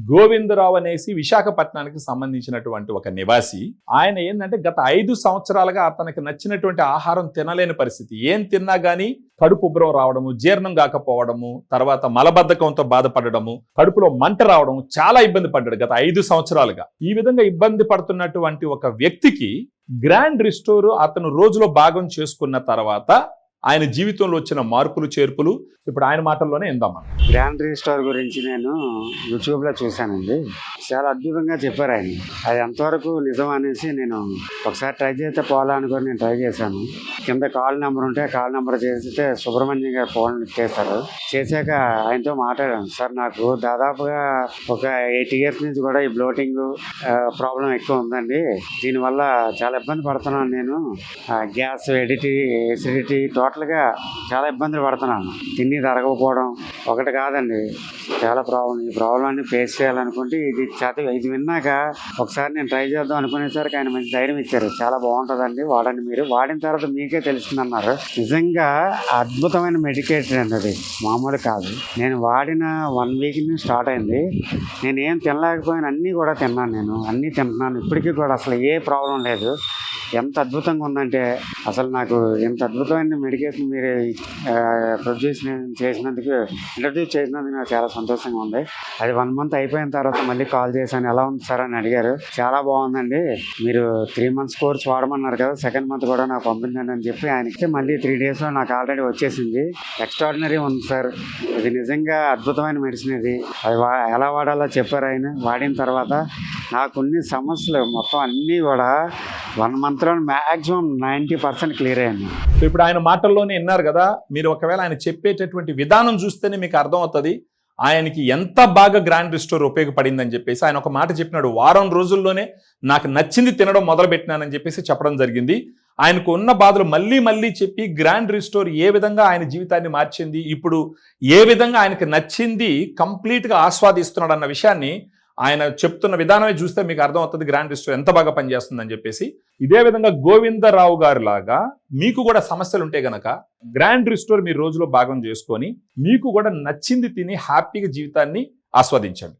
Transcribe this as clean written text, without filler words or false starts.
గోవిందరావు అనేసి విశాఖపట్నానికి సంబంధించినటువంటి ఒక నివాసి. ఆయన ఏంటంటే గత 5 సంవత్సరాలుగా అతనికి నచ్చినటువంటి ఆహారం తినలేని పరిస్థితి. ఏం తిన్నా గానీ కడుపు ఉబ్బరం రావడము, జీర్ణం కాకపోవడము, తర్వాత మలబద్ధకంతో బాధపడము, కడుపులో మంట రావడం, చాలా ఇబ్బంది పడ్డాడు గత 5 సంవత్సరాలుగా. ఈ విధంగా ఇబ్బంది పడుతున్నటువంటి ఒక వ్యక్తికి గ్రాండ్ రిస్టోర్ అతను రోజులో భాగం చేసుకున్న తర్వాత ఆయన జీవితంలో వచ్చిన మార్పులు చేర్పులు ఇప్పుడు ఆయన మాటల్లోనే ఇందామా. గ్రాండ్ రిస్టోర్ గురించి నేను యూట్యూబ్లో చూశానండి. చాలా అద్భుతంగా చెప్పారు ఆయన. అది ఎంతవరకు నిజం అనేసి నేను ఒకసారి ట్రై చేస్తే పోవాలనుకొని నేను ట్రై చేశాను. కింద కాల్ నెంబర్ ఉంటే కాల్ నెంబర్ చేస్తే సుబ్రహ్మణ్యం గారు ఫోన్ చేశారు. చేశాక ఆయనతో మాట్లాడాను. సార్, నాకు దాదాపుగా ఒక 8 years నుంచి కూడా ఈ బ్లోటింగ్ ప్రాబ్లం ఎక్కువ ఉందండి. దీనివల్ల చాలా ఇబ్బంది పడుతున్నాను. నేను గ్యాస్, ఎసిడిటీ టోటల్గా చాలా ఇబ్బందులు పడుతున్నాను. తిని తరగకపోవడం ఒకటి కాదండి, చాలా ప్రాబ్లం. ఈ ప్రాబ్లమ్ని ఫేస్ చేయాలనుకుంటే ఇది విన్నాక ఒకసారి నేను ట్రై చేద్దాం అనుకునేసరికి ఆయన మంచి ధైర్యం ఇచ్చారు. చాలా బాగుంటుందండి, వాడండి. మీరు వాడిన తర్వాత మీకే తెలుస్తుంది అన్నారు. నిజంగా అద్భుతమైన మెడికేషన్ అండి, అది మామూలు కాదు. నేను వాడిన 1 week నుంచి స్టార్ట్ అయింది. నేను ఏం తినలేకపోయినా అన్నీ కూడా తిన్నాను. నేను అన్నీ తింటున్నాను ఇప్పటికీ కూడా. అసలు ఏ ప్రాబ్లం లేదు. ఎంత అద్భుతంగా ఉందంటే అసలు నాకు ఎంత అద్భుతమైన మెడికేషన్ మీరు ఇంట్రడ్యూస్ చేసినందుకు నాకు చాలా సంతోషంగా ఉంది. అది 1 month అయిపోయిన తర్వాత మళ్ళీ కాల్ చేశాను, ఎలా ఉంది సార్ అని అడిగారు. చాలా బాగుందండి, మీరు 3 months కోర్స్ వాడమన్నారు కదా, 2nd month కూడా నాకు పంపించండి అని చెప్పి ఆయనకి మళ్ళీ 3 daysలో నాకు ఆల్రెడీ వచ్చేసింది. ఎక్స్ట్రాడినరీ ఉంది సార్, ఇది నిజంగా అద్భుతమైన మెడిసిన్. ఇది అది ఎలా వాడాలో చెప్పారు ఆయన. వాడిన తర్వాత నాకున్ని సమస్యలు మొత్తం అన్నీ కూడా 1 monthలో మ్యాక్సిమం 90% క్లియర్ అయ్యాను. ఇప్పుడు ఆయన మాటల్లోనే విన్నారు కదా, మీరు ఒకవేళ ఆయన చెప్పేటటువంటి విధానం చూస్తేనే మీకు అర్థం అవుతుంది ఆయనకి ఎంత బాగా గ్రాండ్ రిస్టోర్ ఉపయోగపడిందని చెప్పేసి. ఆయన ఒక మాట చెప్పినాడు, వారం రోజుల్లోనే నాకు నచ్చింది తినడం మొదలు పెట్టినానని చెప్పేసి చెప్పడం జరిగింది. ఆయనకు ఉన్న బాధలు మళ్ళీ మళ్ళీ చెప్పి గ్రాండ్ రిస్టోర్ ఏ విధంగా ఆయన జీవితాన్ని మార్చింది, ఇప్పుడు ఏ విధంగా ఆయనకి నచ్చింది కంప్లీట్గా ఆస్వాదిస్తున్నాడు అన్న విషయాన్ని ఆయన చెప్తున్న విధానమే చూస్తే మీకు అర్థమవుతుంది గ్రాండ్ రిస్టోర్ ఎంత బాగా పనిచేస్తుందని చెప్పేసి. ఇదే విధంగా గోవిందరావు గారు లాగా మీకు కూడా సమస్యలు ఉంటే గనక గ్రాండ్ రిస్టోర్ మీరు రోజులో భాగం చేసుకొని మీకు కూడా నచ్చింది తిని హ్యాపీగా జీవితాన్ని ఆస్వాదించండి.